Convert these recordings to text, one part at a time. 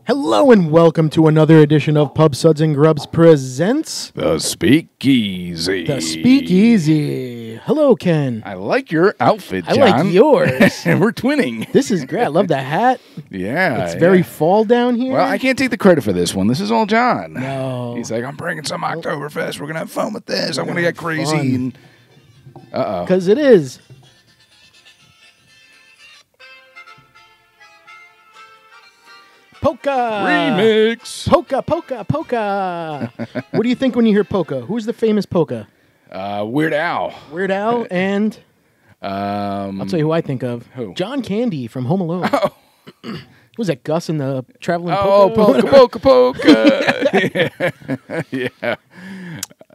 Hello and welcome to another edition of Pub Suds and Grubs presents The Speakeasy. The Speakeasy. Hello, Ken. I like your outfit, John. I like yours. And we're twinning. This is great. I love the hat. Yeah. It's very fall down here. Well, I can't take the credit for this one. This is all John. No. He's like, I'm bringing some Oktoberfest. We're going to have fun with this. I'm going to get crazy. And because it is. Polka! Remix! Polka, polka, polka! What do you think when you hear polka? Who's the famous polka? Weird Al. Weird Al and... I'll tell you who I think of. Who? John Candy from Home Alone. Oh. Was that Gus in the traveling polka, polka, polka. Yeah.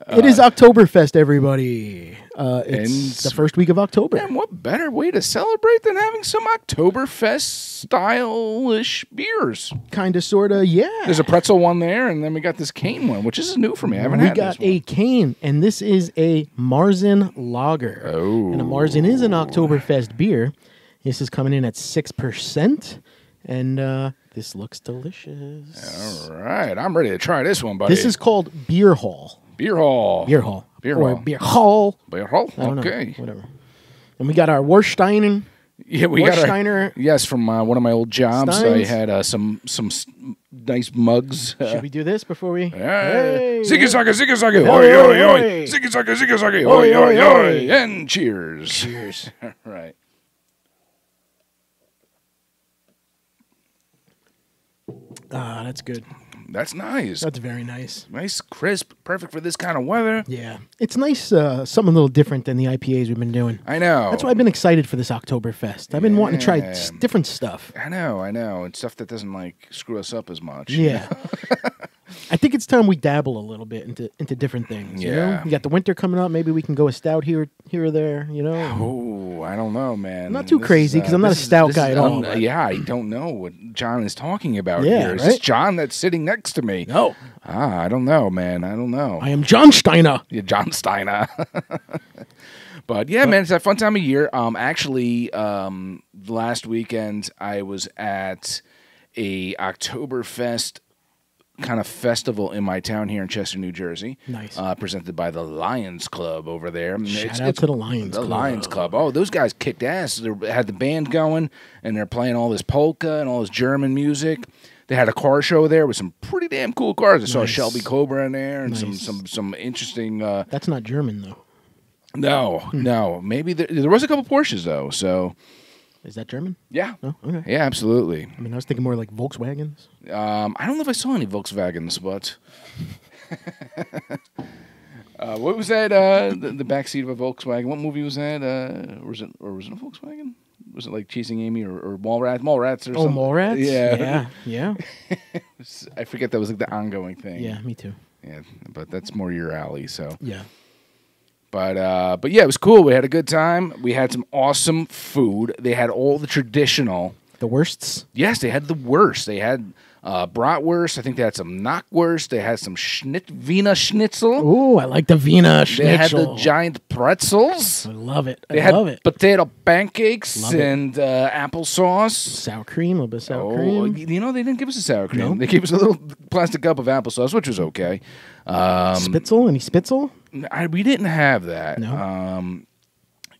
It is Oktoberfest, everybody. It's the first week of October. And what better way to celebrate than having some Oktoberfest-style-ish beers? Kind of, sort of, yeah. There's a pretzel one there, and then we got this Kane one, which is new for me. I haven't had this one. We got a Kane, and this is a Marzin Lager. Oh. And a Marzin is an Oktoberfest beer. This is coming in at 6%, and this looks delicious. All right. I'm ready to try this one, buddy. This is called Beer Hall. Beer Hall. Beer Hall. Beer or Hall. Beer Hall. Beer Hall? I don't Okay. know. Whatever. And we got our Warsteinen. Yeah, we got Warsteiner. Yes, from one of my old jobs. Steins. I had some nice mugs. Should we do this before we... Hey. Ziggy-zaggy, ziggy-zaggy. Oi, oi, oi. Ziggy-zaggy, ziggy-zaggy. Oi, oi, oi. And cheers. Cheers. Right. Ah, that's good. That's nice. That's very nice. Nice, crisp, perfect for this kind of weather. Yeah. It's nice, something a little different than the IPAs we've been doing. I know. That's why I've been excited for this Oktoberfest. I've been wanting to try Yeah. different stuff. I know. And stuff that doesn't, like, screw us up as much. Yeah. I think it's time we dabble a little bit into different things. You know? Yeah. You got the winter coming up. Maybe we can go a stout here or there, you know? Oh, I don't know, man. I'm not too crazy because I'm not a stout guy at all. Yeah, I don't know what John is talking about Yeah, here. Is right? this John that's sitting next to me? No. I don't know, man. I don't know. I am John Steiner. Yeah, John Steiner. But yeah, man, it's a fun time of year. Actually, last weekend I was at a Oktoberfest kind of festival in my town here in Chester, New Jersey. Nice. Presented by the Lions Club over there. Shout out to the Lions Club. The Lions Club. Oh, those guys kicked ass. They had the band going, and they're playing all this polka and all this German music. They had a car show there with some pretty damn cool cars. I saw a Shelby Cobra in there and some interesting. That's not German though. No. Maybe there was a couple Porsches though. So. Is that German? Yeah. Oh, okay. Yeah, absolutely. I mean, I was thinking more like Volkswagens. I don't know if I saw any Volkswagens, but what was that? The backseat of a Volkswagen. What movie was that? Was it a Volkswagen? Was it like Chasing Amy or Mallrats? Mallrats or something? Oh, Mallrats? Yeah. I forget that was like the ongoing thing. Yeah, me too. Yeah, but that's more your alley. So yeah. But yeah, it was cool. We had a good time. We had some awesome food. They had all the traditional. The worsts? Yes, they had the worst. They had bratwurst. I think they had some knockwurst. They had some Wiener Schnitzel. Ooh, I like the Wiener Schnitzel. They had the giant pretzels. I love it. They had potato pancakes and applesauce. Sour cream, a little bit of sour cream. You know, they didn't give us a sour cream. No? They gave us a little plastic cup of applesauce, which was okay. Spitzel? Any Spitzel? We didn't have that. No.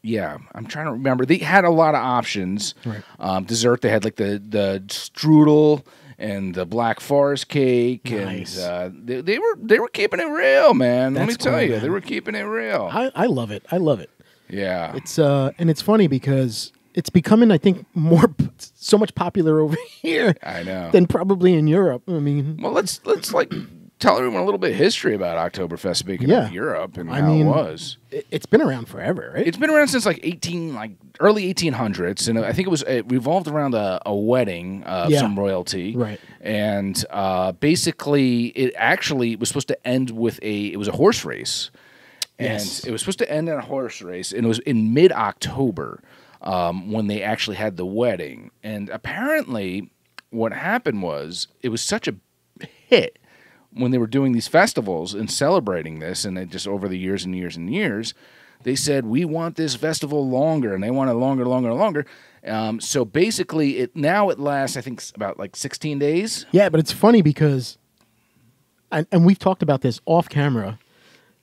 Yeah, I'm trying to remember. They had a lot of options. Right. Dessert, they had like the strudel and the Black Forest cake. Nice. And they were keeping it real, man. Let me tell you, man. they were keeping it real. I love it. I love it. Yeah. It's and it's funny because it's becoming, I think, so much popular over here. I know. Than probably in Europe. I mean, well, let's like tell everyone a little bit of history about Oktoberfest. Speaking of Europe and how it was. It's been around forever, right? It's been around since like early 1800s, and I think it revolved around a wedding of some royalty, right? And basically, it was supposed to end with it was a horse race, and it was supposed to end in a horse race, and it was in mid-October when they actually had the wedding, and apparently, what happened was it was such a hit when they were doing these festivals and celebrating this, and it just over the years and years and years, They said, we want this festival longer, and they want it longer, longer, longer. So basically, it lasts, I think, about like 16 days. Yeah, but it's funny because, and we've talked about this off camera.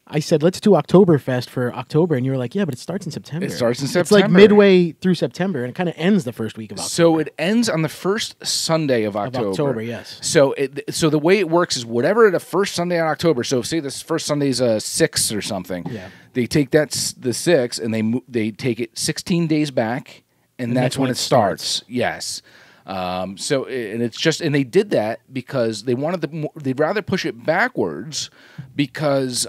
I said, let's do Oktoberfest for October. And you were like, yeah, but it starts in September. It starts in September. It's like midway through September, and it kind of ends the first week of October. So it ends on the first Sunday of October. Of October, yes. So the way it works is whatever the first Sunday in October, so say this first Sunday's 6th or something, they take the 6th, and they take it 16 days back, and that's when it starts. Yes. And they did that because they'd rather push it backwards because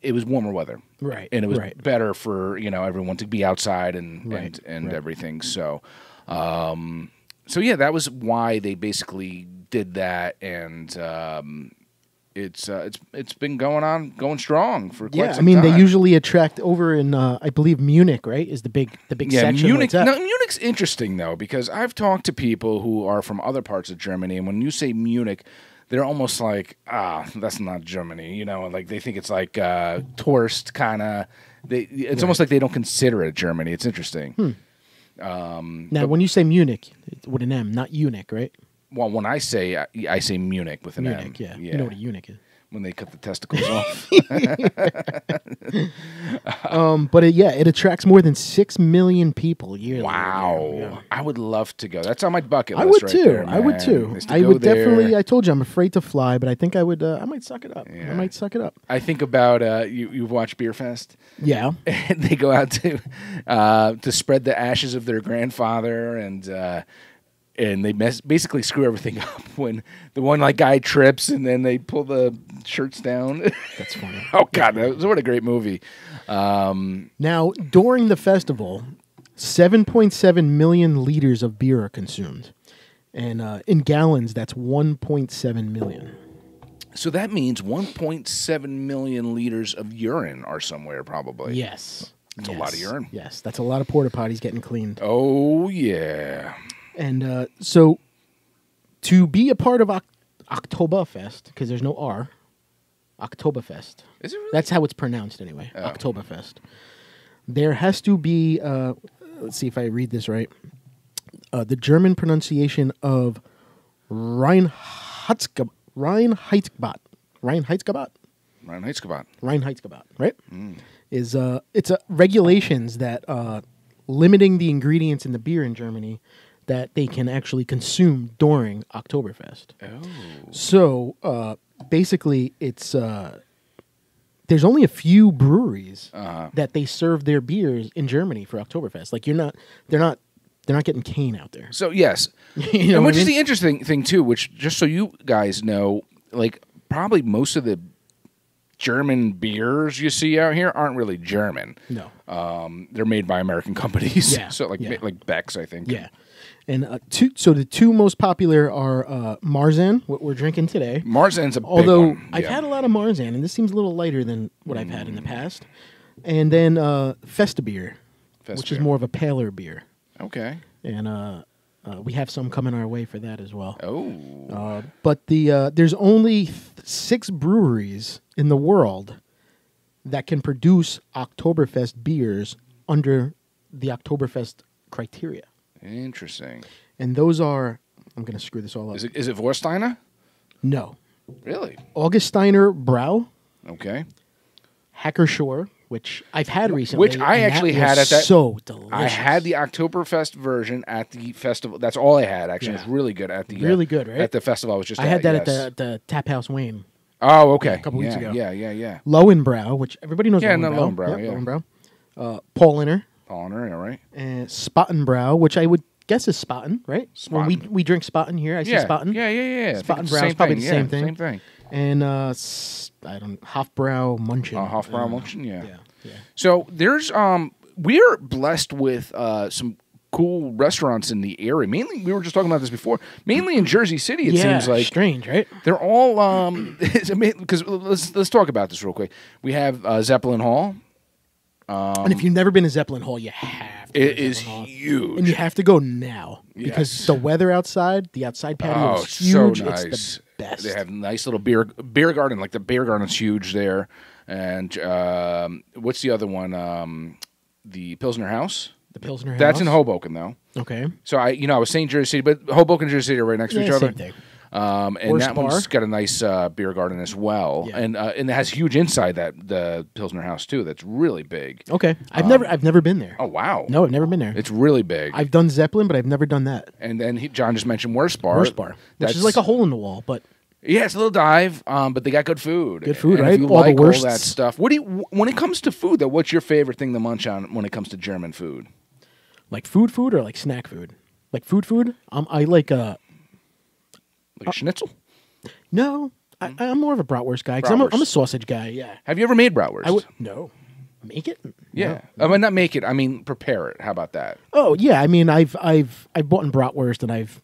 it was warmer weather, right? And it was better for everyone to be outside and everything. So, that was why they basically did that, and it's been going strong for quite some time. They usually attract over in I believe Munich, right? Is the big section. Munich. No, Munich's interesting though because I've talked to people who are from other parts of Germany, and when you say Munich, they're almost like, that's not Germany, like they think it's like tourist kind of. It's almost like they don't consider it Germany. It's interesting. Now, when you say Munich, with an M, not eunuch, right? Well, when I say Munich with an M. Yeah. You know what a eunuch is. When they cut the testicles off. But it attracts more than 6 million people yearly. Wow. Yeah. I would love to go. That's on my bucket list. I would too. I would definitely. I told you I'm afraid to fly, but I think I would. I might suck it up. Yeah. I might suck it up. I think about you've watched Bierfest. Yeah. And they go out to spread the ashes of their grandfather and they basically screw everything up when the one guy trips and then they pull the shirts down. That's funny. Oh God, what a great movie! Now during the festival, 7.7 million liters of beer are consumed, and in gallons, that's 1.7 million. So that means 1.7 million liters of urine are somewhere, probably. Yes, that's a lot of urine. Yes, that's a lot of porta potties getting cleaned. Oh yeah. And so, to be a part of Oktoberfest, because there's no R, Oktoberfest. Is it really? That's how it's pronounced anyway, Oh. Oktoberfest. There has to be, let's see if I read this right, the German pronunciation of Reinheitsgebot, right? Is it's regulations that limiting the ingredients in the beer in Germany that they can actually consume during Oktoberfest. Oh. So basically, it's there's only a few breweries that they serve their beers in Germany for Oktoberfest. Like they're not getting Kane out there. So yes, and which is the interesting thing too. Which just so you guys know, probably most of the German beers you see out here aren't really German. No, they're made by American companies. Yeah. So like Beck's, I think. Yeah. And the two most popular are Marzin, what we're drinking today. Marzin's a big Although one. I've had a lot of Marzin, and this seems a little lighter than what I've had in the past. And then Beer, which is more of a paler beer. Okay. And we have some coming our way for that as well. Oh. But there's only 6 breweries in the world that can produce Oktoberfest beers under the Oktoberfest criteria. Interesting. And those are, I'm going to screw this all up. Is it Vorsteiner? No. Really? Augustiner Brau. Okay. Hacker Shore, which I've had recently. Which I actually had at that. So delicious. I had the Oktoberfest version at the festival. That's all I had, actually. Yeah. It was really good at the really good, right? At the festival. I was just I had that yes. at the Tap House Wayne. Oh, okay. A couple weeks ago. Yeah. Lowenbrau, which everybody knows. Yeah, Lowenbrau. Lowenbrau. Paulaner. Paulaner, all right. And Spottenbrau, which I would guess is Spaten, right? Spaten. When we drink Spaten here, I see Spaten. Yeah. Spottenbrau is probably the same thing. Same thing. And Hofbrau Munchen. Hofbrau Munchen, yeah. Yeah. So there's we're blessed with some cool restaurants in the area. Mainly, we were just talking about this before. Mainly in Jersey City, it seems like. Strange, right? They're all because let's talk about this real quick. We have Zeppelin Hall. And if you've never been to Zeppelin Hall, you have to. It is huge. And you have to go now because the weather outside, the outside patio is huge. So nice. It's the best. They have a nice little beer garden. Like the beer garden's huge there. And what's the other one? The Pilsner House. The Pilsner House. That's in Hoboken, though. Okay. So I was saying Jersey City, but Hoboken and Jersey City are right next to each other. Same thing. And Worst that bar. one's got a nice beer garden as well, Yeah. and it has huge inside the Pilsner House too. That's really big. Okay. I've never been there. Oh wow! No, I've never been there. It's really big. I've done Zeppelin, but I've never done that. And then John just mentioned Worst Bar. Worst Bar, which is like a hole in the wall, but yeah, it's a little dive, but they got good food. Good food, and right? If you All like the worsts. all that stuff. When it comes to food, though, what's your favorite thing to munch on when it comes to German food? like food or like snack food. Like food. I like Like a schnitzel. No, I'm more of a bratwurst guy because I'm a sausage guy. Yeah. Have you ever made bratwurst? I would no. Make it? Yeah. No. I mean, not make it. I mean, prepare it. How about that? Oh yeah. I mean, I've bought in bratwurst and I've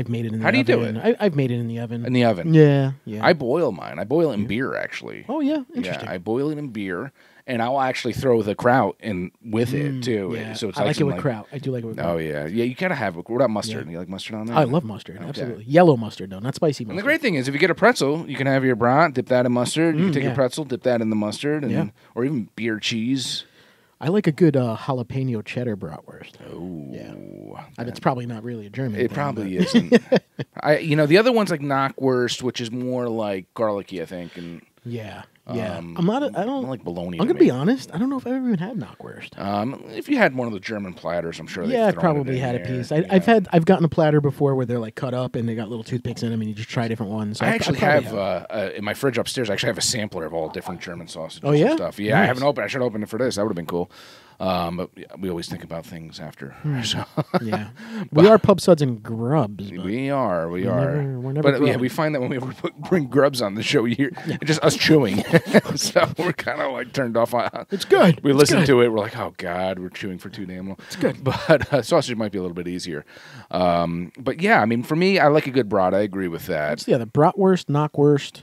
made it in the oven. How do you do it? I've made it in the oven. In the oven. Yeah. I boil mine. I boil it in beer, actually. Oh yeah. Interesting. Yeah, I boil it in beer, and I'll actually throw the kraut in with it too. Yeah. So it's I like it with some, kraut. I do like it with kraut. Oh yeah, you gotta have it. What about mustard? Yeah. You like mustard on there? I love mustard. Absolutely. Yellow mustard though, not spicy mustard. And the great thing is, if you get a pretzel, you can have your brat, dip that in mustard. You can take yeah. your pretzel, dip that in the mustard, and or even beer cheese. I like a good jalapeno cheddar bratwurst. Oh, yeah. And it's probably not really a German. It thing, probably isn't. The other one's like knockwurst, which is more like garlicky, I think, and yeah. I don't like bologna. I'm gonna be honest. I don't know if I've ever even had knockwurst. If you had one of the German platters, I'm sure. I've probably had a piece. I've gotten a platter before where they're like cut up and they got little toothpicks in them, and you just try different ones. So I actually have in my fridge upstairs. I actually have a sampler of all different German sausages. Oh yeah, and stuff. Yeah, nice. I haven't opened. I should open it for this. That would have been cool. But we always think about things after. So. Yeah, we are pub suds and grubs. We are. We're never but grubbing. yeah, we find that when we ever bring grubs on the show, you hear it's just us chewing. So we're kind of like turned off. It's good. We listen to it. We're like, oh God, we're chewing for too damn long. It's good. But sausage might be a little bit easier. But yeah, I mean, for me, I like a good brat. I agree with that. What's the other? Bratwurst, knockwurst.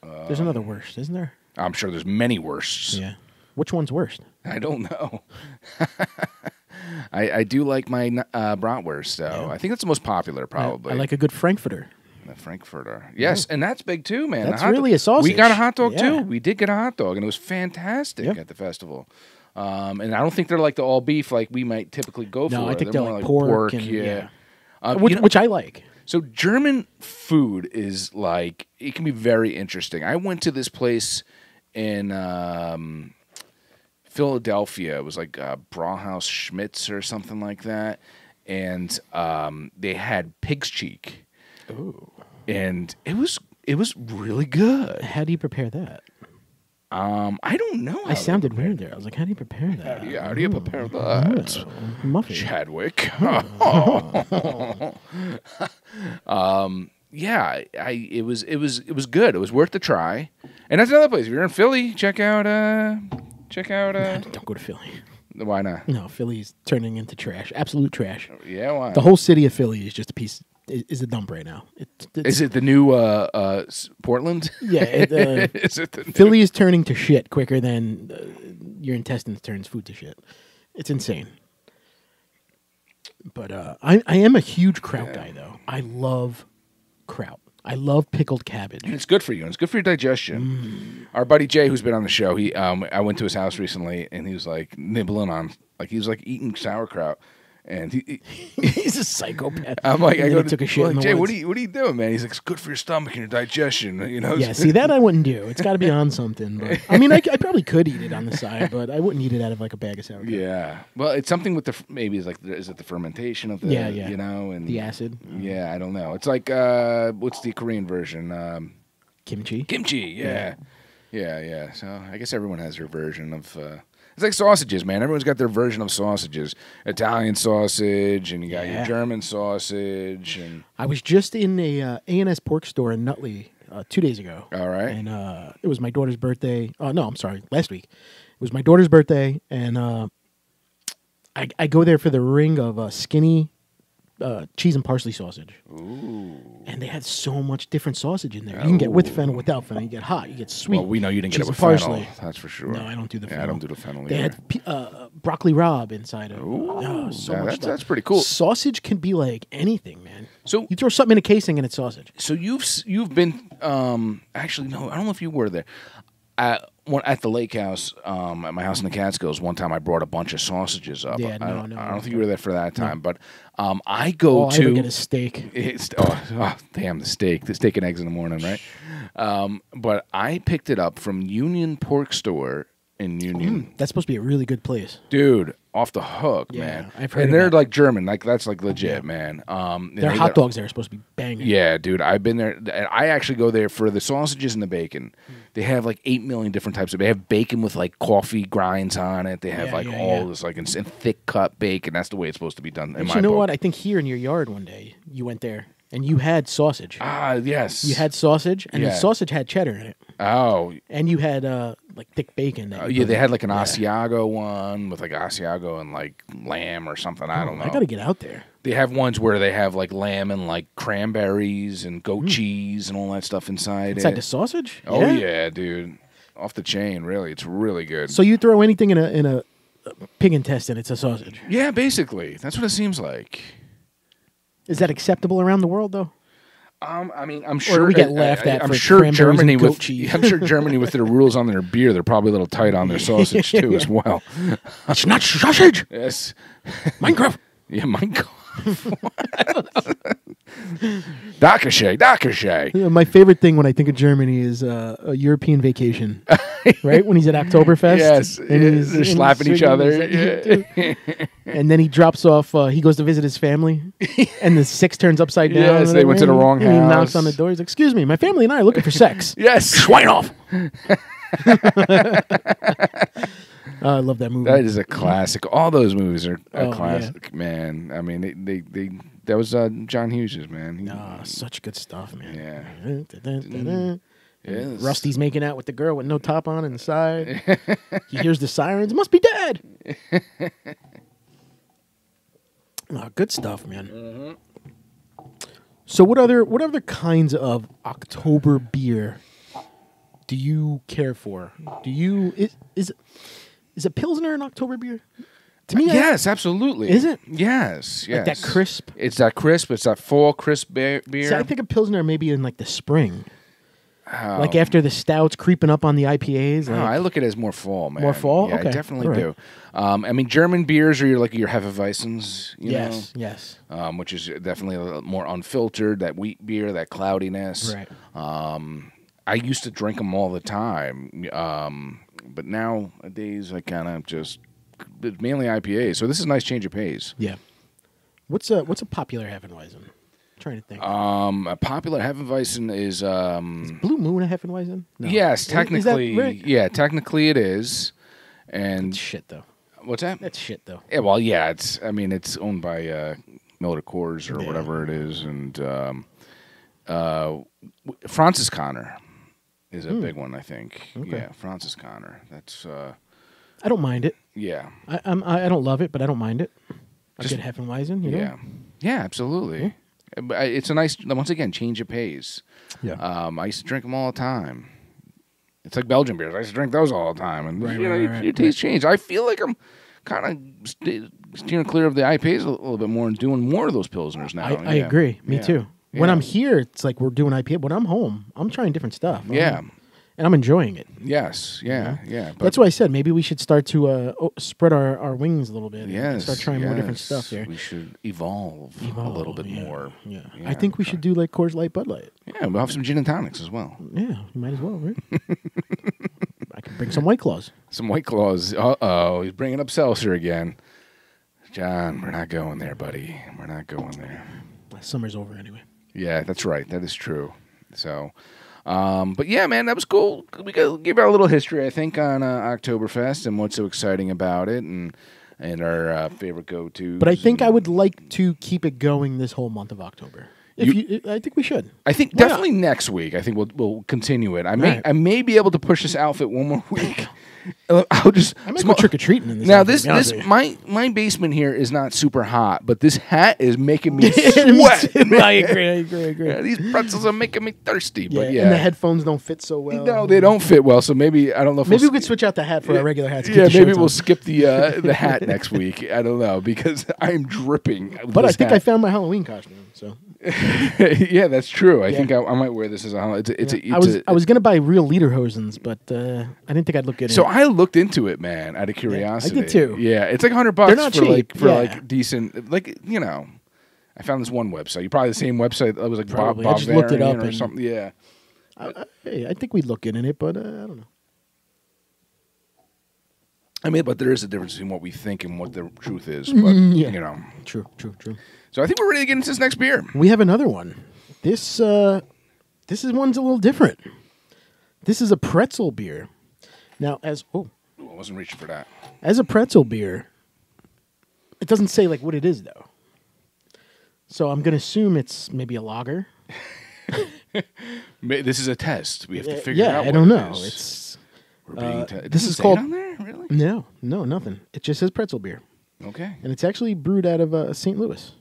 There's another worst, isn't there? I'm sure there's many worsts. Yeah. Which one's worst? I don't know. I do like my bratwurst, though. Yeah. I think that's the most popular, probably. I like a good Frankfurter. The Frankfurter. Yes, and that's big, too, man. That's really a sausage. We got a hot dog, too. We did get a hot dog, and it was fantastic at the festival. And I don't think they're like the all beef like we might typically go for. No, I think they're more like pork. Yeah. Which I like. So German food is like, it can be very interesting. I went to this place in Philadelphia. It was like Brauhaus Schmitz or something like that. And they had pig's cheek. Ooh. And it was really good. How do you prepare that? I don't know. I sounded weird there. I was like, how do you prepare that? How do you prepare that? Muffin. Chadwick. Yeah, it was good. It was worth the try. And that's another place. If you're in Philly, check out. Don't go to Philly. Why not? No, Philly's turning into trash. Absolute trash. Yeah, why? The whole city of Philly is just a piece. Is a dump right now. Is it the new Portland? Yeah. Is it the Philly is turning to shit quicker than your intestines turns food to shit. It's insane. But I am a huge kraut guy, though. I love kraut. I love pickled cabbage. And it's good for you. And it's good for your digestion. Our buddy Jay, who's been on the show, I went to his house recently, and he was like nibbling on, like he was like eating sauerkraut. And he's a psychopath. I'm like, I took a shit. Like, Jay, what are you doing, man? He's like, it's good for your stomach and your digestion. You know. Yeah. See, that I wouldn't do. It's got to be on something. But I mean, I probably could eat it on the side, but I wouldn't eat it out of like a bag of sauerkraut. Yeah. Well, it's something with maybe it's like, is it the fermentation of the? Yeah. You know, and the acid. Yeah, I don't know. It's like what's the Korean version? Kimchi. Kimchi. Yeah. So I guess everyone has their version of. It's like sausages, man. Everyone's got their version of sausages. Italian sausage, and you got your German sausage. And I was just in a A&S pork store in Nutley 2 days ago. All right. And it was my daughter's birthday. Oh, no, I'm sorry. Last week. It was my daughter's birthday, and I go there for the ring of skinny cheese and parsley sausage. Ooh. And they had so much different sausage in there. You can get with fennel, without fennel. You get hot. You get sweet. Well, we know you didn't get it with parsley. fennel. That's for sure. No, I don't do the fennel. Yeah, I don't do the fennel They either. had broccoli rabe inside of it. Ooh, so much stuff. That's pretty cool. Sausage can be like anything, man. So you throw something in a casing and it's sausage. So you've been actually no, I don't know if you were there. at the lake house, at my house in the Catskills, one time I brought a bunch of sausages up. Yeah, I don't no. think you were there for that time, but I go I to get a steak. Damn, the steak and eggs in the morning, right? But I picked it up from Union Pork Store in Union. That's supposed to be a really good place, dude. Off the hook, man. I've heard. And they're like German, like that's like legit, man. Their hot dogs there are supposed to be banging. Yeah, dude. I've been there. I actually go there for the sausages and the bacon. They have like 8 million different types of. They have bacon with like coffee grinds on it. They have this like in thick cut bacon. That's the way it's supposed to be done. You know what? I think here in your yard one day you went there and you had sausage. Yes. You had sausage, and the sausage had cheddar in it. Oh. And you had like thick bacon. They had like an Asiago one with like Asiago and like lamb or something. I don't know. I got to get out there. They have ones where they have like lamb and like cranberries and goat cheese and all that stuff inside the sausage? Oh, yeah, dude. Off the chain, really. It's really good. So you throw anything in a pig intestine, it's a sausage? Yeah, basically. That's what it seems like. Is that acceptable around the world, though? I mean, I'm sure we get laughed at. I'm for sure Germany with cheese. I'm sure Germany with their rules on their beer, they're probably a little tight on their sausage too, as well. It's not sausage. Yes, Minecraft. Yeah, Minecraft. Dakashay. Yeah, my favorite thing when I think of Germany is a European vacation, right? When he's at Oktoberfest. Yes, and they're slapping each other. Yeah. And then he drops off, he goes to visit his family, and the six turns upside down. Yes, they went to the wrong house. He knocks on the door. He's like, "Excuse me, my family and I are looking for sex." Yes. Schwein off. I love that movie. That is a classic. All those movies are a classic, man. I mean, they that was John Hughes's, man. Such good stuff, man. Yeah. Yes. Rusty's making out with the girl with no top on inside. He hears the sirens. It must be Dad. Good stuff, man. Mm-hmm. So what other kinds of October beer do you care for? Is a Pilsner an October beer? To me, yes, absolutely. Is it? Yes. Like that crisp? It's that crisp. It's that fall crisp beer. See, I think a Pilsner maybe in like the spring. Like after the stouts creeping up on the IPAs. Like, I look at it as more fall, man. More fall? Yeah, okay. I definitely do. I mean, German beers are your Hefeweizens, you know? Yes. Which is definitely a little more unfiltered, that wheat beer, that cloudiness. Right. I used to drink them all the time, but nowadays I kind of just mainly IPAs. So this is a nice change of pace. Yeah. What's a popular Hefeweizen? I'm trying to think. A popular Hefeweizen is Blue Moon a Hefeweizen? No. Yes, technically. Is that right? Yeah, technically it is. And that's shit though. What's that? That's shit though. Yeah, well, yeah. It's owned by Miller Coors or whatever it is, and Francis Connor is a big one, I think. Okay. Yeah, Francis Connor. That's. I don't mind it. Yeah. I don't love it, but I don't mind it. I get Hefeweizen, you know? Yeah. Yeah, absolutely. Yeah. It's a nice, once again, change of pace. Yeah. I used to drink them all the time. It's like Belgian beers. I used to drink those all the time, and your taste change. I feel like I'm kind of steering clear of the IPAs a little bit more and doing more of those Pilsners now. I agree. Me too. Yeah. When I'm here, it's like we're doing IPA. When I'm home, I'm trying different stuff. And I'm enjoying it. Yes, yeah. But that's why I said maybe we should start to spread our wings a little bit. Yes, and start trying more different stuff here. We should evolve a little bit more. Yeah. I think we should do like Coors Light, Bud Light. Yeah, we'll have some gin and tonics as well. Yeah, you might as well, right? I can bring some White Claws. Some White Claws. Uh-oh, he's bringing up seltzer again. John, we're not going there, buddy. We're not going there. Summer's over anyway. Yeah, that's right. That is true. So... but yeah, man, that was cool. We gave our little history, I think, on Oktoberfest and what's so exciting about it, and our favorite go-tos. But I think I would like to keep it going this whole month of October. I think we should. I think definitely next week. I think we'll continue it. I may be able to push this outfit one more week. I might go trick or treating in this. Now my basement here is not super hot, but this hat is making me sweat. I agree. Yeah, these pretzels are making me thirsty. Yeah, but yeah, and the headphones don't fit so well. No, they don't fit well. So maybe I don't know. If maybe we could switch out the hat for our regular hats. Yeah, maybe we'll skip the hat next week. I don't know because I'm dripping. But I think I found my Halloween costume. So Yeah, that's true. I think I might wear this as a holiday. I was gonna buy real lederhosens, but I didn't think I'd look good. So I looked into it, man, out of curiosity. I did too. Yeah, it's like $100 They're not cheap. like decent, like I found this one website. You probably the same website that was like Probably. Bob I just looked it up or and- something. Yeah. I think we'd look good in it, but I don't know. I mean, but there is a difference between what we think and what the truth is. But True. So I think we're ready to get into this next beer. We have another one. This one's a little different. This is a pretzel beer. Now, I wasn't reaching for that. As a pretzel beer, it doesn't say like what it is though. So I'm gonna assume it's maybe a lager. This is a test. We have to figure out. I don't know. It is. It's We're being this is called. on there? Really? No, nothing. It just says pretzel beer, Okay. and it's actually brewed out of St. Louis.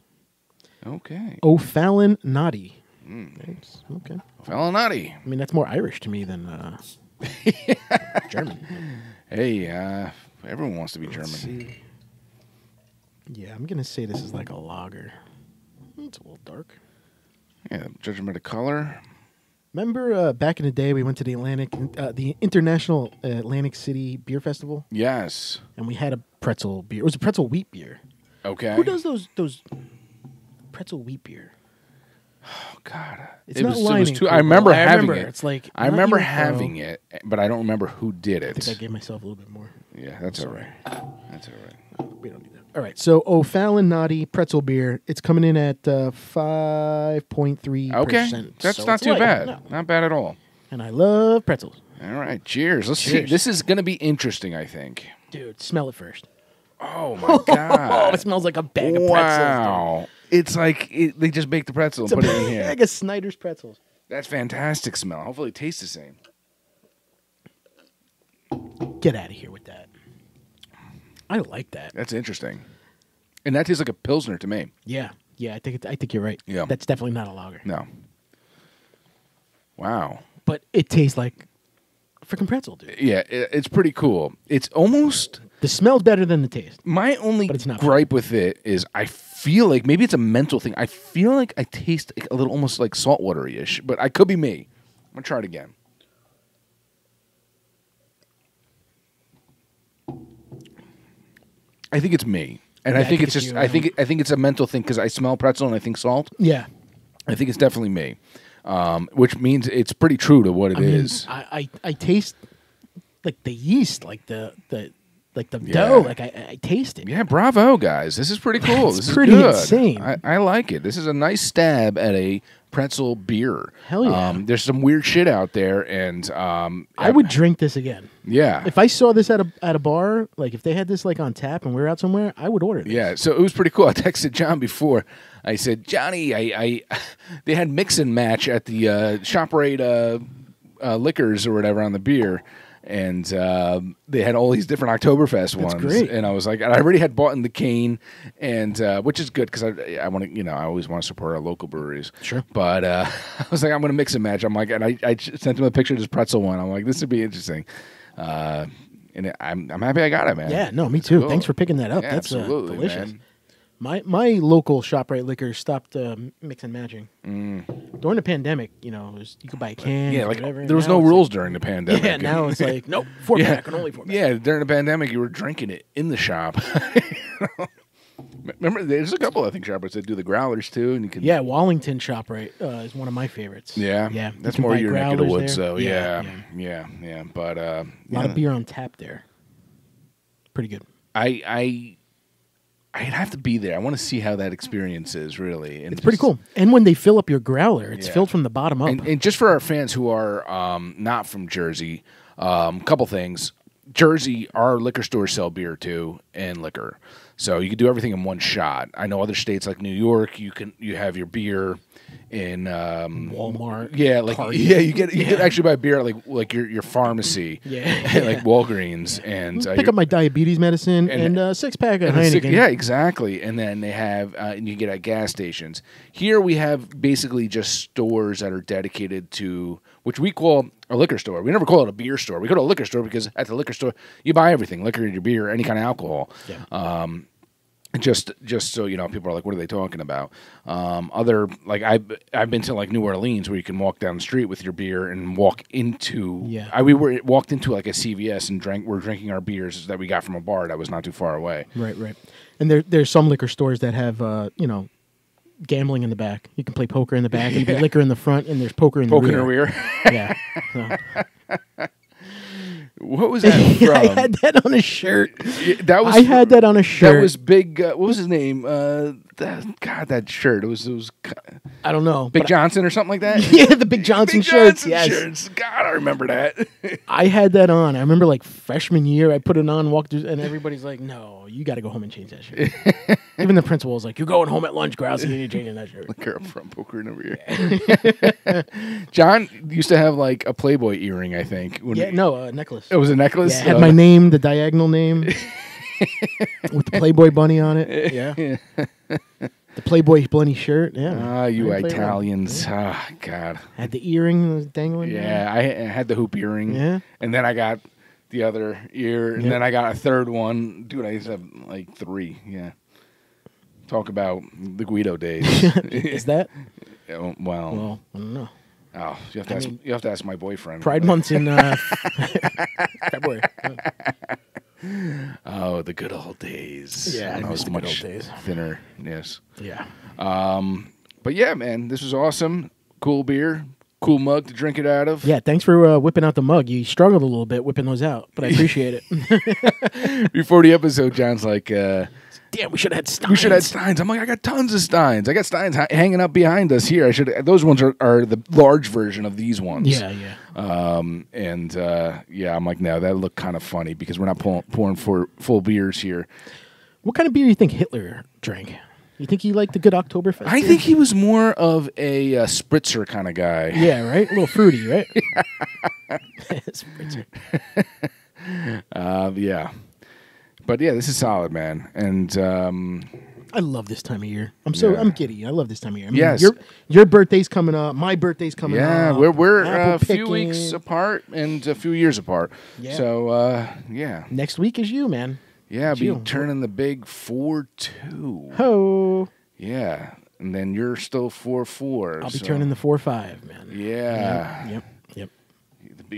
Okay. O'Fallon Knotty. Okay. O'Fallon Knotty. I mean, that's more Irish to me than German. Hey, everyone wants to be German. See. Yeah, I'm gonna say this is like a lager. It's a little dark. Yeah, judging by the color. Remember back in the day, we went to the International Atlantic City Beer Festival, Yes. and we had a pretzel beer. It was a pretzel wheat beer. Okay. Who does those pretzel wheat beer? Oh God, It's not Lining it was too. Kugel. I remember having it. It's like I remember having it, but I don't remember who did it. I think I gave myself a little bit more. Yeah, that's all right. That's all right. We don't need that. All right, so O'Fallon Knotty pretzel beer. It's coming in at 5.3%. Okay, that's not too bad. No. Not bad at all. And I love pretzels. All right, cheers. Let's see. This is going to be interesting, I think. Dude, smell it first. Oh my God! It smells like a bag of pretzels. Wow! It's like they just baked the pretzel and put it in here. Bag of Snyder's pretzels. That's fantastic smell. Hopefully, it tastes the same. Get out of here with that. I like that. That's interesting, and that tastes like a pilsner to me. Yeah. I think you're right. Yeah, that's definitely not a lager. No. Wow. But it tastes like a freaking pretzel, dude. Yeah, it's pretty cool. It's almost the smell's better than the taste. My only gripe with it is I feel like maybe it's a mental thing. I feel like I taste a little almost like saltwatery-ish, but I could be me. I'm gonna try it again. I think it's me, and I think it's just I think it's a mental thing because I smell pretzel and I think salt. Yeah, I think it's definitely me, which means it's pretty true to what it is. I taste like the yeast, like the dough, like I taste it. Yeah, bravo, guys! This is pretty cool. This is pretty good. insane. I like it. This is a nice stab at a pretzel beer. Hell yeah! There's some weird shit out there, and I would drink this again. Yeah, if I saw this at a bar, like if they had this like on tap and we were out somewhere, I would order this. Yeah, so it was pretty cool. I texted John before. I said, Johnny, they had mix and match at the ShopRite liquors or whatever on the beer. And they had all these different Oktoberfest ones. That's great. And I was like, I already had bought in the Kane, and which is good because I want to, I always want to support our local breweries. Sure. But I was like, I'm going to mix and match. I'm like, and I sent him a picture of this pretzel one. I'm like, this would be interesting. And I'm happy I got it, man. Yeah, no, me too. Cool. Thanks for picking that up. Yeah, That's absolutely, delicious. man. My local ShopRite liquor stopped mix and matching. During the pandemic, you could buy a can. Yeah, like whatever. there was no rules during the pandemic. Yeah, now it's like, nope, 4-pack and only 4-pack. Yeah, during the pandemic, you were drinking it in the shop. Remember, there's a couple, I think, shoppers that do the growlers, too. And you can. Yeah, Wallington ShopRite is one of my favorites. Yeah? Yeah. That's more your neck of the woods, there. so yeah. But, a lot of beer on tap there. Pretty good. I'd have to be there. I want to see how that experience is, really. And it's pretty cool. And when they fill up your growler, it's filled from the bottom up. And just for our fans who are not from Jersey, couple things. Jersey, our liquor stores sell beer too and liquor, so you can do everything in one shot. I know other states like New York, you have your beer in Walmart. Yeah, like Target. you can actually buy beer at like your pharmacy. Like Walgreens and pick up my diabetes medicine and 6-pack of Heineken. Yeah, exactly. And then they have and you get at gas stations. Here we have basically just stores that are dedicated to which we call a liquor store. We never call it a beer store. We go to a liquor store because at the liquor store you buy everything: liquor, your beer, any kind of alcohol. Yeah. Just so you know, people are like, "What are they talking about?" I've been to like New Orleans where you can walk down the street with your beer and walk into. Yeah. We walked into like a CVS and we're drinking our beers that we got from a bar that was not too far away. Right. And there's some liquor stores that have gambling in the back. You can play poker in the back, and liquor in the front, and there's poker in the rear. Rear. Yeah. So. What was that from? I had that on a shirt. I had that on a shirt. That was big. What was his name? That shirt. It was. I don't know. Big Johnson or something like that. Yeah, the Big Johnson shirts. Yes. Shirts. God, I remember that. I had that on. I remember like freshman year, I put it on, walked through, and everybody's like, "No, you got to go home and change that shirt." Even the principal was like, "You're going home at lunch, Grouse, and you're changing that shirt." Liquor up front, poker in the rear. John used to have like a Playboy earring, I think. A necklace. It was a necklace? Yeah, it had my name, the diagonal name, with the Playboy bunny on it. Yeah. The Playboy bunny shirt. Yeah. Ah, you Italians. Yeah. Oh, God. Had the earring dangling. Yeah, I had the hoop earring. Yeah. And then I got the other ear, and then I got a third one. Dude, I used to have like 3. Yeah. Talk about the Guido days. Is that? Well, I don't know. Oh, you have to ask my boyfriend. Pride Month's in February. Oh, the good old days. Yeah, I was much thinner. Yes. Yeah. But yeah, man, this was awesome. Cool beer, cool mug to drink it out of. Yeah, thanks for whipping out the mug. You struggled a little bit whipping those out, but I appreciate it. Before the episode, John's like, "Damn, we should have had Steins." We should have had Steins. I'm like, I got tons of Steins. I got Steins hanging up behind us here. Those ones are the large version of these ones. Yeah. I'm like, no, that looked kind of funny because we're not pouring for full beers here. What kind of beer do you think Hitler drank? You think he liked the good Oktoberfest? I think he was more of a spritzer kind of guy. Yeah, right? A little fruity, right? Spritzer. Yeah. But yeah, this is solid, man. And I love this time of year. I'm giddy. I love this time of year. I mean, yes. Your birthday's coming up. My birthday's coming up. Yeah, we're a few weeks apart and a few years apart. Yeah. So, yeah. Next week is you, man. Yeah, I'll be turning the big 4-2. Ho. Yeah. And then you're still 4-4. I'll be turning the 4-5, man. Yeah. Yep.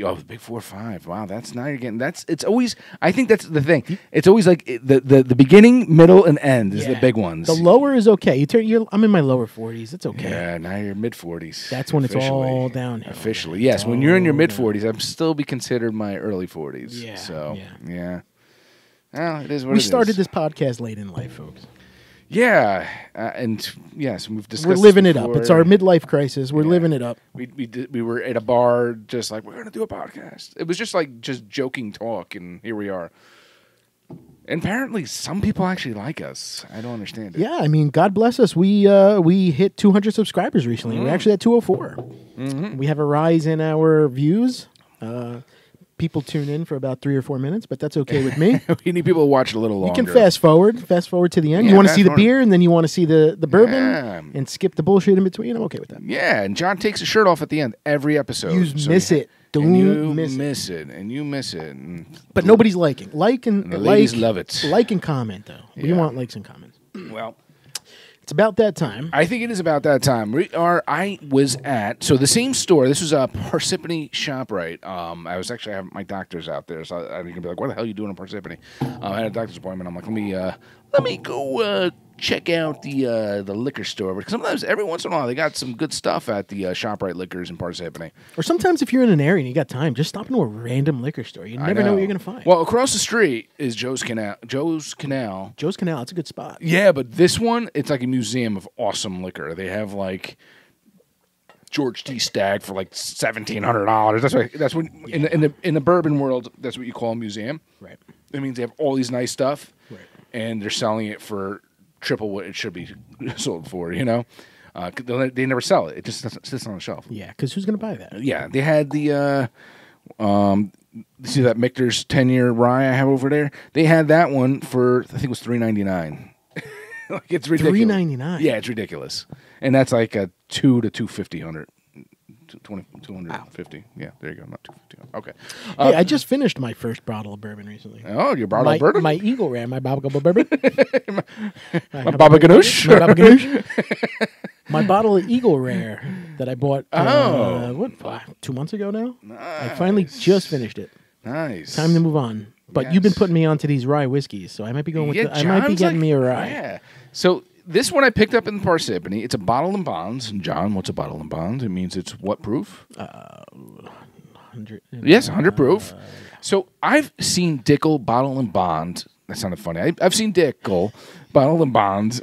Oh, the big 4-5. Wow, that's now you're getting. It's always. I think that's the thing. It's always like the beginning, middle, and end is the big ones. The lower is okay. I'm in my lower 40s. It's okay. Yeah, now you're mid 40s. That's when it's all downhill. Officially, yes. When you're in your mid 40s, I'm still be considered my early 40s. Yeah. So yeah. Well, it is what we started this podcast late in life, folks. Yeah, and yes, we've discussed. We're living it up. It's our midlife crisis. We're living it up. We were at a bar, just like, we're gonna do a podcast. It was just joking talk, and here we are. And apparently, some people actually like us. I don't understand it. Yeah, I mean, God bless us. We hit 200 subscribers recently. We're actually at 204. Mm-hmm. We have a rise in our views. People tune in for about 3 or 4 minutes, but that's okay with me. We need people to watch a little longer. You can fast forward to the end. You want to see the beer, and then you want to see the bourbon, and skip the bullshit in between. I'm okay with that. Yeah, and John takes his shirt off at the end every episode. You miss it. Don't miss it. And you miss it. But nobody's liking. And the ladies love it. Like and comment, though. We want likes and comments. Well, it's about that time. I think it is about that time. I was at the same store. This was a Parsippany ShopRite. I was actually having my doctor's out there, so I'm gonna be like, "What the hell are you doing in Parsippany?" I had a doctor's appointment. I'm like, let me go check out the liquor store, because sometimes every once in a while they got some good stuff at the ShopRite Liquors in Parsippany. Or sometimes if you're in an area and you got time, just stop into a random liquor store. You never know what you're gonna find. Well, across the street is Joe's Canal. Joe's Canal. That's a good spot. Yeah, but this one, it's like a museum of awesome liquor. They have like George T. Stagg for like $1,700. That's what in the bourbon world, that's what you call a museum. Right. It means they have all these nice stuff, right, and they're selling it for triple what it should be sold for. They never sell it. It just sits on the shelf. Yeah, because who's going to buy that? Yeah, they had the see that Michter's 10-year rye I have over there. They had that one for, I think it was $3.99. Like, it's ridiculous. $3.99. Yeah, it's ridiculous, and that's like a $200 to $250 250. Yeah, there you go. Not 250. Okay. Hey, I just finished my first bottle of bourbon recently. Oh, your bottle of bourbon? My Eagle Rare, my Baba Bourbon. My Baba Ganoush? My Baba Ganoush. My bottle of Eagle Rare that I bought, 2 months ago now? Nice. I finally just finished it. Nice. Time to move on. But you've been putting me onto these rye whiskeys, so I might be going with I might be getting me a rye. Yeah. So this one I picked up in Parsippany. It's a bottle and bonds. And John, what's a bottle and bonds? It means it's what proof? 100. Yes, 100 proof. So I've seen Dickel bottle and bond. That sounded funny. I've seen Dickel bottle and bond,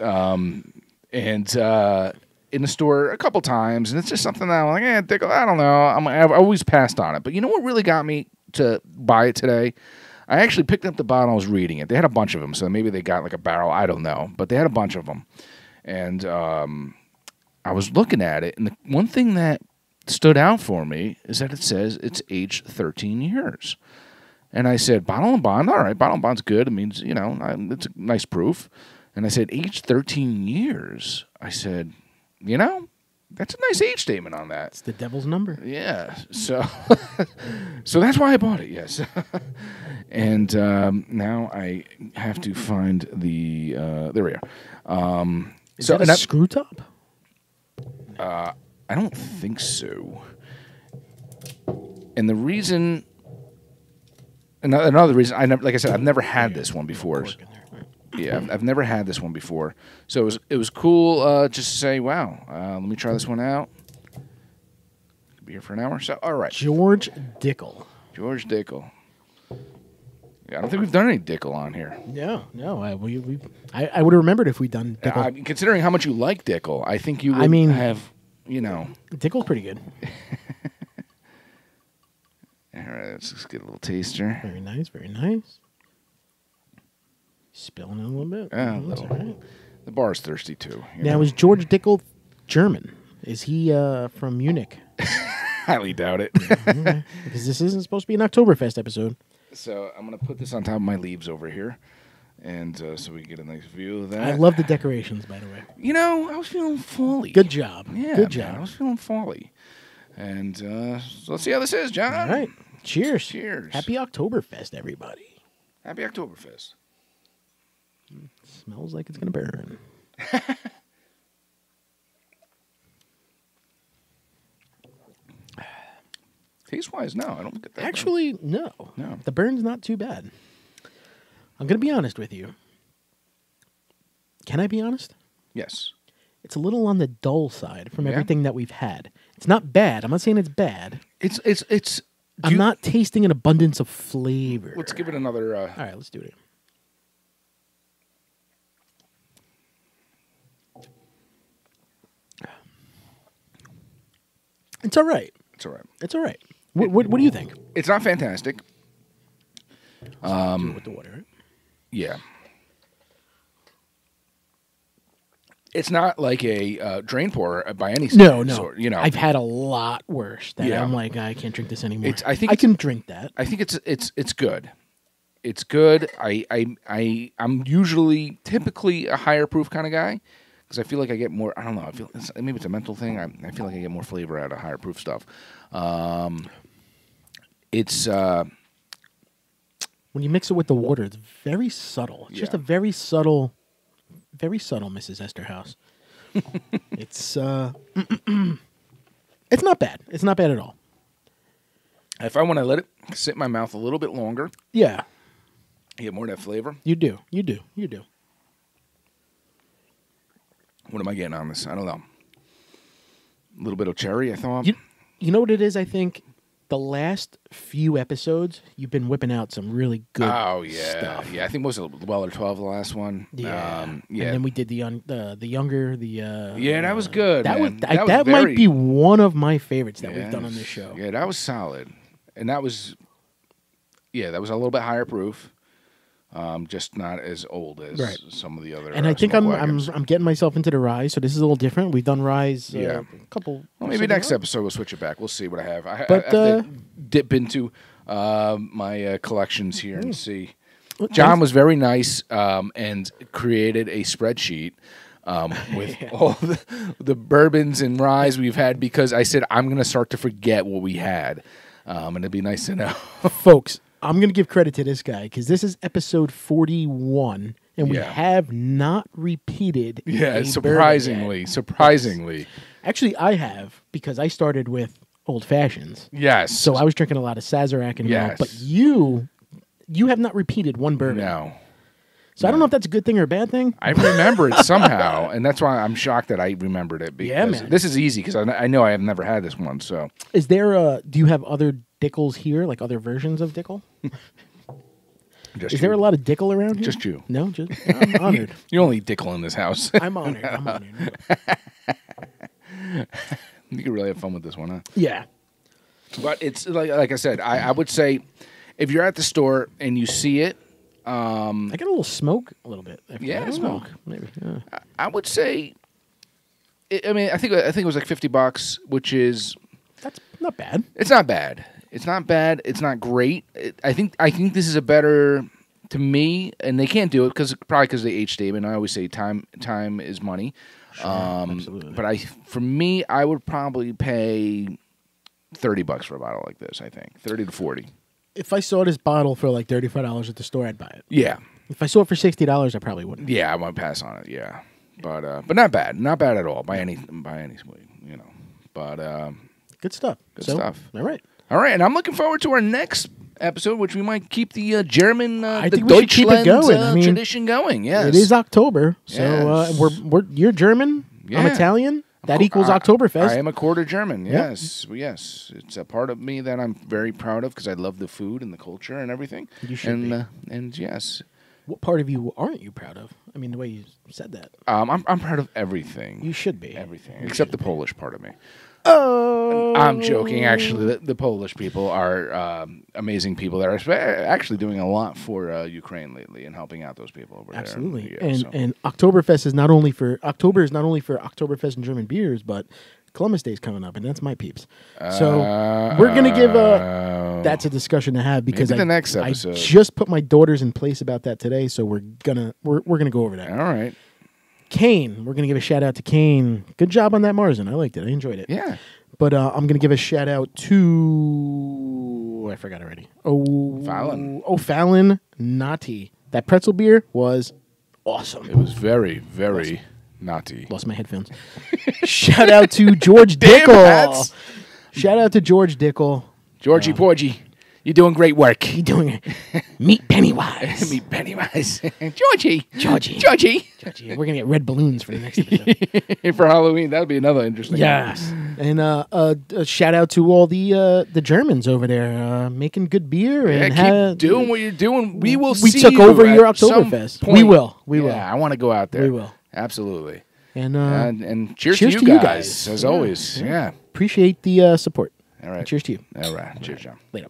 in the store a couple times, and it's just something that I'm like, Dickel, I don't know. I've always passed on it. But you know what really got me to buy it today? I actually picked up the bottle. I was reading it. They had a bunch of them, so maybe they got like a barrel. I don't know, but they had a bunch of them, and I was looking at it, and the one thing that stood out for me is that it says it's aged 13 years. And I said, bottle and bond, all right, bottle and bond's good. It means, it's a nice proof. And I said, aged 13 years. I said, that's a nice age statement on that. It's the devil's number. Yeah. So so that's why I bought it, yes. And now I have to find the, there we are. Is that a screw top? I don't think so. And the reason, another reason, like I said, I've never had this one before. Yeah, I've never had this one before. So it was cool just to say, wow, let me try this one out. Be here for an hour. So, all right. George Dickel. George Dickel. Yeah, I don't think we've done any Dickel on here. No. I would have remembered if we'd done Dickel. Considering how much you like Dickel, I think you would have, Dickel's pretty good. All right, let's just get a little taster. Very nice, very nice. Spilling it a little bit. A little. Right. The bar's thirsty, too. Now, is George Dickel German? Is he from Munich? Highly doubt it. Because this isn't supposed to be an Oktoberfest episode. So I'm going to put this on top of my leaves over here. And so we can get a nice view of that. I love the decorations, by the way. I was feeling folly. Good job. Yeah, good job. Man, I was feeling folly. And so let's see how this is, John. All right. Cheers. Cheers. Happy Oktoberfest, everybody. Happy Oktoberfest. Smells like it's going to burn. Taste-wise, no. I don't get that. Actually, no. The burn's not too bad. I'm going to be honest with you. Can I be honest? Yes. It's a little on the dull side from everything that we've had. It's not bad. I'm not saying it's bad. I'm not tasting an abundance of flavor. Let's give it another... All right, let's do it. It's all right. It's all right. It's all right. What do you think? It's not fantastic. Do it with the water, right? Yeah. It's not like a drain pour by any sort. No. I've had a lot worse. I'm like, I can't drink this anymore. I can drink that. I think it's good. It's good. I'm typically a higher proof kind of guy because I feel like I get more. I don't know. Maybe it's a mental thing. I feel like I get more flavor out of higher proof stuff. It's when you mix it with the water, it's very subtle. It's just a very subtle Mrs. Esterhaus. It's it's not bad. It's not bad at all. If I want to let it sit in my mouth a little bit longer, you get more of that flavor. You do. What am I getting on this? I don't know. A little bit of cherry, I thought. You know what it is, I think? The last few episodes, you've been whipping out some really good stuff. Yeah, I think was it Weller 12 the last one? Yeah. And then we did the younger, yeah, that was good. That might be one of my favorites that we've done on this show. Yeah, that was solid. And that was a little bit higher proof. Just not as old as some of the other. And I think I'm getting myself into the rye, so this is a little different. We've done ryes a couple. Well, maybe next episode we'll switch it back. We'll see what I have. I have to dip into my collections here and see. John was very nice and created a spreadsheet with all the bourbons and ryes we've had because I said I'm going to start to forget what we had. And it'd be nice to know. Folks, I'm going to give credit to this guy because this is episode 41, and we have not repeated. Yeah, surprisingly. Actually, I have because I started with old fashions. Yes. So I was drinking a lot of Sazerac and milk, but you have not repeated one bourbon. No. So I don't know if that's a good thing or a bad thing. I remember it somehow, and that's why I'm shocked that I remembered it. Because this is easy because I know I have never had this one. So, is there do you have other Dickels here, like other versions of Dickel? Is there a lot of Dickel around here? Just you. No, just I'm honored. You only Dickel in this house. I'm honored. You could really have fun with this one, huh? Yeah. But it's like I said, I would say if you're at the store and you see it, I got a little smoke, a little bit. Smoke. Maybe. Yeah. I would say. I think it was like $50, which is. That's not bad. It's not bad. It's not bad. It's not great. I think this is a better to me, and they can't do it because of the age statement. I always say time is money. Sure, absolutely. But for me, I would probably pay $30 for a bottle like this. I think 30 to 40. If I saw this bottle for like $35 at the store, I'd buy it. Yeah. If I saw it for $60, I probably wouldn't. Yeah, I might pass on it. Yeah, but not bad, not bad at all by any way, But good stuff. Good stuff. All right, and I'm looking forward to our next episode, which we might keep the German, I the think we should keep it going. Tradition going. Yes, it is October, so you're German. Yeah. I'm Italian. That equals Oktoberfest. I am a quarter German. Yes, yes. It's a part of me that I'm very proud of because I love the food and the culture and everything. You should be. And yes. What part of you aren't you proud of? I mean, the way you said that. I'm proud of everything. You should be. Everything except the Polish part of me. Oh, I'm joking. Actually, the Polish people are amazing people that are actually doing a lot for Ukraine lately and helping out those people over there. Absolutely. And Oktoberfest is not only for Oktoberfest and German beers, but Columbus Day is coming up, and that's my peeps. So we're gonna give that's a discussion to have because the next episode. I just put my daughters in place about that today, so we're gonna go over that. All right. Kane, we're going to give a shout out to Kane. Good job on that Marzin. I liked it. I enjoyed it. Yeah. But I'm going to give a shout out to, I forgot already. O'Fallon Knotty. That pretzel beer was awesome. It was very, very knotty. Lost my headphones. Shout out to George Dickel. Shout out to George Dickel. Georgie Porgy. You're doing great work. You're doing it. Meet Pennywise. Meet Pennywise. Georgie. We're going to get red balloons for the next episode. For Halloween. That would be another interesting Yes. And a shout out to all the Germans over there making good beer. And keep doing what you're doing. We will see took you over your at Oktoberfest. some We will. I want to go out there. We will. Absolutely. And cheers to you guys, as always. Yeah. Appreciate the support. All right. Cheers to you. All right. Cheers, John. Later.